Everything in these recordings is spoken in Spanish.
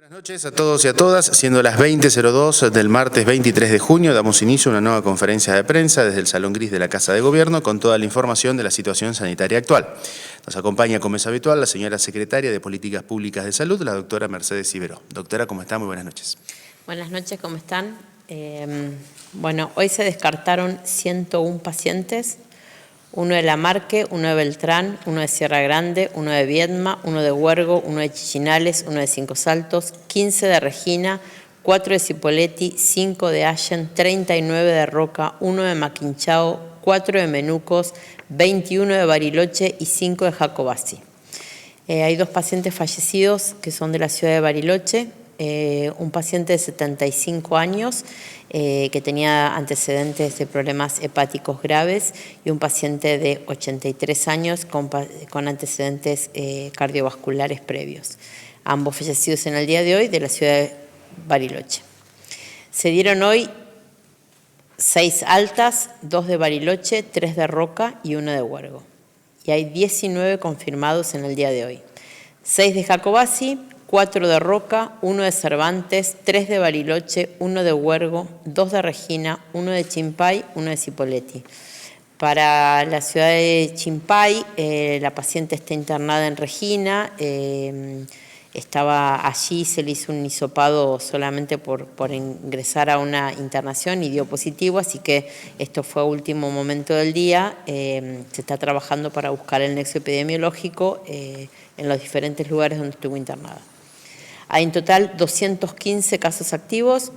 Buenas noches a todos y a todas. Siendo las 20:02 del martes 23 de junio, damos inicio a una nueva conferencia de prensa desde el Salón Gris de la Casa de Gobierno con toda la información de la situación sanitaria actual. Nos acompaña, como es habitual, la señora Secretaria de Políticas Públicas de Salud, la doctora Mercedes Iberó. Doctora, ¿cómo está? Muy buenas noches. Buenas noches, ¿cómo están? Bueno, hoy se descartaron 101 pacientes, uno de La Marque, uno de Beltrán, uno de Sierra Grande, uno de Viedma, uno de Huergo, uno de Chichinales, uno de Cinco Saltos, 15 de Regina, 4 de Cipolletti, 5 de Allen, 39 de Roca, 1 de Maquinchao, 4 de Menucos, 21 de Bariloche y 5 de Jacobasi. Hay 2 pacientes fallecidos que son de la ciudad de Bariloche, un paciente de 75 años que tenía antecedentes de problemas hepáticos graves y un paciente de 83 años con antecedentes cardiovasculares previos. Ambos fallecidos en el día de hoy de la ciudad de Bariloche. Se dieron hoy 6 altas, 2 de Bariloche, 3 de Roca y 1 de Huergo. Y hay 19 confirmados en el día de hoy. 6 de Jacobasi, 4 de Roca, 1 de Cervantes, 3 de Bariloche, 1 de Huergo, 2 de Regina, 1 de Chimpay, 1 de Cipolletti. Para la ciudad de Chimpay, la paciente está internada en Regina, estaba allí, se le hizo un hisopado solamente por ingresar a una internación y dio positivo, así que esto fue a último momento del día. Se está trabajando para buscar el nexo epidemiológico en los diferentes lugares donde estuvo internada. Hay en total 215 casos activos,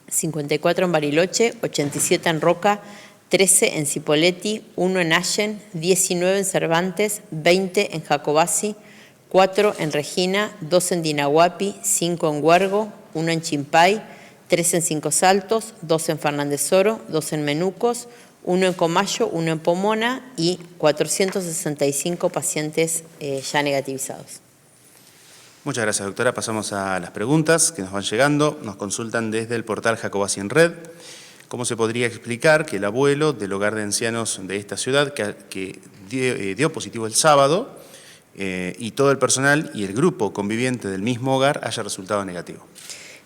54 en Bariloche, 87 en Roca, 13 en Cipolletti, 1 en Allen, 19 en Cervantes, 20 en Jacobasi, 4 en Regina, 2 en Dinahuapi, 5 en Huergo, 1 en Chimpay, 3 en Cinco Saltos, 2 en Fernández Oro, 2 en Menucos, 1 en Comayo, 1 en Pomona y 465 pacientes ya negativizados. Muchas gracias, doctora. Pasamos a las preguntas que nos van llegando. Nos consultan desde el portal Jacobasi en Red. ¿Cómo se podría explicar que el abuelo del hogar de ancianos de esta ciudad, que dio positivo el sábado, y todo el personal y el grupo conviviente del mismo hogar haya resultado negativo?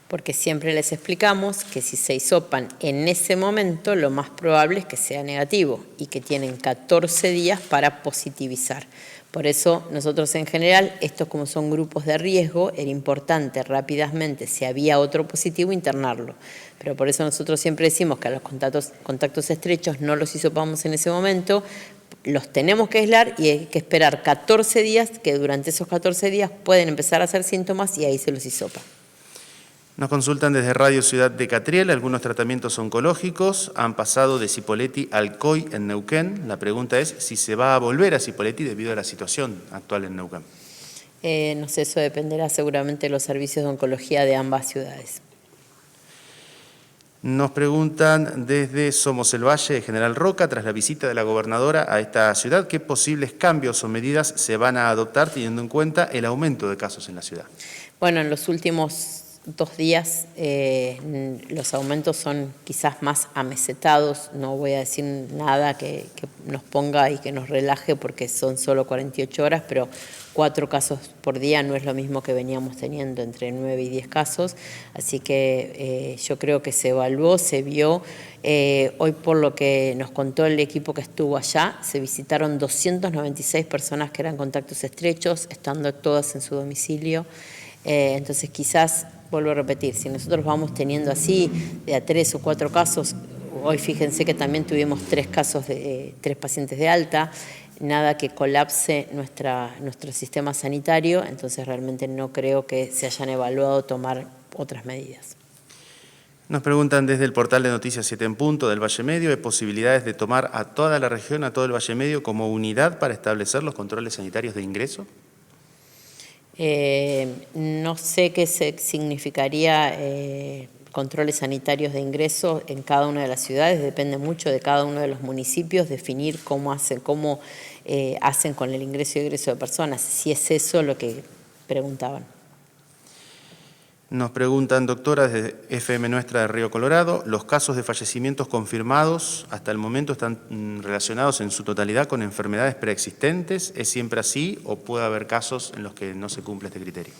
Porque siempre les explicamos que si se hisopan en ese momento, lo más probable es que sea negativo y que tienen 14 días para positivizar. Por eso nosotros en general, estos como son grupos de riesgo, era importante rápidamente, si había otro positivo, internarlo. Pero por eso nosotros siempre decimos que a los contactos estrechos no los hisopamos en ese momento, los tenemos que aislar y hay que esperar 14 días, que durante esos 14 días pueden empezar a hacer síntomas y ahí se los hisopa. Nos consultan desde Radio Ciudad de Catriel. Algunos tratamientos oncológicos han pasado de Cipolletti al COI en Neuquén. La pregunta es si se va a volver a Cipolletti debido a la situación actual en Neuquén. No sé, eso dependerá seguramente de los servicios de oncología de ambas ciudades. Nos preguntan desde Somos el Valle de General Roca, tras la visita de la gobernadora a esta ciudad, ¿qué posibles cambios o medidas se van a adoptar teniendo en cuenta el aumento de casos en la ciudad? Bueno, en los últimos 2 días los aumentos son quizás más amesetados, no voy a decir nada que nos ponga y que nos relaje porque son solo 48 horas, pero 4 casos por día no es lo mismo que veníamos teniendo, entre 9 y 10 casos, así que yo creo que se evaluó, se vio. Hoy, por lo que nos contó el equipo que estuvo allá, se visitaron 296 personas que eran contactos estrechos, estando todas en su domicilio. Entonces quizás, vuelvo a repetir, si nosotros vamos teniendo así de a 3 o 4 casos, hoy fíjense que también tuvimos 3 casos de 3 pacientes de alta, nada que colapse nuestro sistema sanitario, entonces realmente no creo que se hayan evaluado tomar otras medidas. Nos preguntan desde el portal de Noticias 7 en Punto del Valle Medio, ¿hay posibilidades de tomar a toda la región, a todo el Valle Medio, como unidad para establecer los controles sanitarios de ingreso? No sé qué significaría controles sanitarios de ingreso en cada una de las ciudades, depende mucho de cada uno de los municipios, definir cómo hacen con el ingreso y egreso de personas, si es eso lo que preguntaban. Nos preguntan, doctora, desde FM Nuestra de Río Colorado, ¿los casos de fallecimientos confirmados hasta el momento están relacionados en su totalidad con enfermedades preexistentes? ¿Es siempre así o puede haber casos en los que no se cumple este criterio?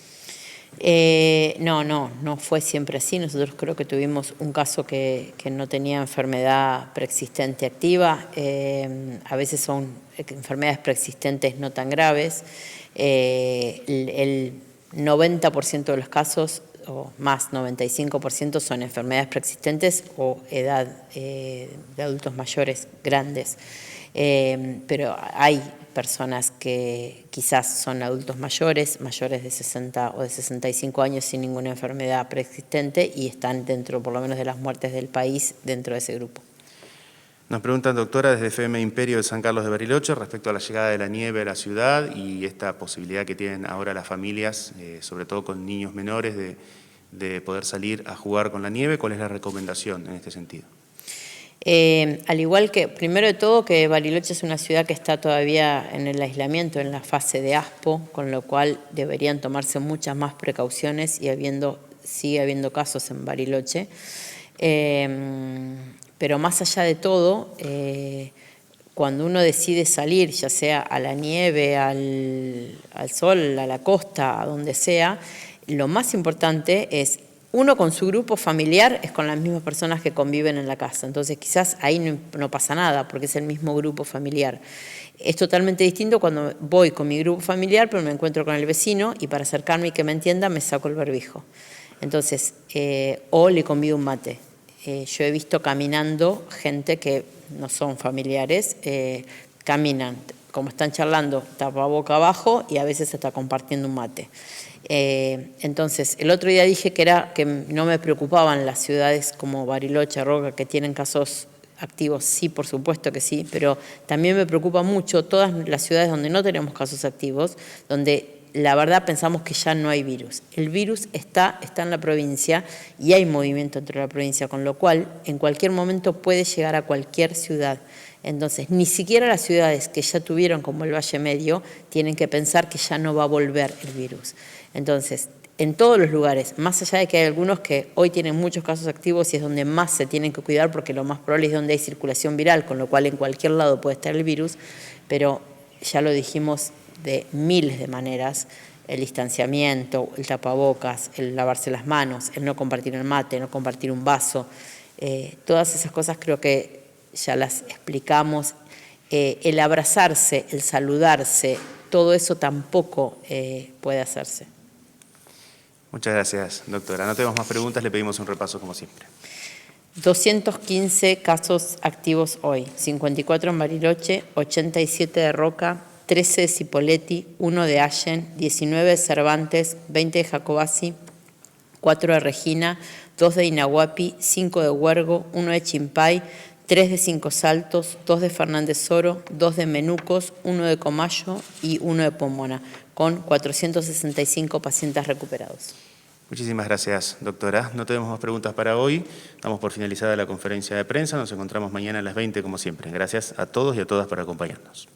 No fue siempre así. Nosotros creo que tuvimos un caso que no tenía enfermedad preexistente activa. A veces son enfermedades preexistentes no tan graves. El 90% de los casos, o más, 95%, son enfermedades preexistentes o edad de adultos mayores grandes. Pero hay personas que quizás son adultos mayores de 60 o de 65 años sin ninguna enfermedad preexistente y están dentro, por lo menos, de las muertes del país, dentro de ese grupo. Nos preguntan, doctora, desde FM Imperio de San Carlos de Bariloche, respecto a la llegada de la nieve a la ciudad y esta posibilidad que tienen ahora las familias, sobre todo con niños menores, de poder salir a jugar con la nieve. ¿Cuál es la recomendación en este sentido? Al igual que, primero de todo, que Bariloche es una ciudad que está todavía en el aislamiento, en la fase de ASPO, con lo cual deberían tomarse muchas más precauciones y sigue habiendo casos en Bariloche. Pero más allá de todo, cuando uno decide salir, ya sea a la nieve, al sol, a la costa, a donde sea, lo más importante es, uno con su grupo familiar es con las mismas personas que conviven en la casa. Entonces quizás ahí no pasa nada porque es el mismo grupo familiar. Es totalmente distinto cuando voy con mi grupo familiar pero me encuentro con el vecino y para acercarme y que me entienda me saco el barbijo. Entonces, o le convido un mate. Yo he visto caminando gente que no son familiares, caminan, como están charlando, tapaboca abajo y a veces está compartiendo un mate. Entonces, el otro día dije que no me preocupaban las ciudades como Bariloche, Roca, que tienen casos activos. Sí, por supuesto que sí, pero también me preocupa mucho todas las ciudades donde no tenemos casos activos, donde la verdad pensamos que ya no hay virus. El virus está en la provincia y hay movimiento dentro de la provincia, con lo cual en cualquier momento puede llegar a cualquier ciudad. Entonces, ni siquiera las ciudades que ya tuvieron, como el Valle Medio, tienen que pensar que ya no va a volver el virus. Entonces, en todos los lugares, más allá de que hay algunos que hoy tienen muchos casos activos y es donde más se tienen que cuidar porque lo más probable es donde hay circulación viral, con lo cual en cualquier lado puede estar el virus, pero ya lo dijimos de miles de maneras, el distanciamiento, el tapabocas, el lavarse las manos, el no compartir el mate, no compartir un vaso, todas esas cosas creo que ya las explicamos. El abrazarse, el saludarse, todo eso tampoco puede hacerse. Muchas gracias, doctora. No tenemos más preguntas, le pedimos un repaso como siempre. 215 casos activos hoy, 54 en Bariloche, 87 de Roca, 13 de Cipolletti, 1 de Allen, 19 de Cervantes, 20 de Jacobasi, 4 de Regina, 2 de Inahuapi, 5 de Huergo, 1 de Chimpay, 3 de Cinco Saltos, 2 de Fernández Oro, 2 de Menucos, 1 de Comayo y 1 de Pomona, con 465 pacientes recuperados. Muchísimas gracias, doctora. No tenemos más preguntas para hoy. Damos por finalizada la conferencia de prensa. Nos encontramos mañana a las 20, como siempre. Gracias a todos y a todas por acompañarnos.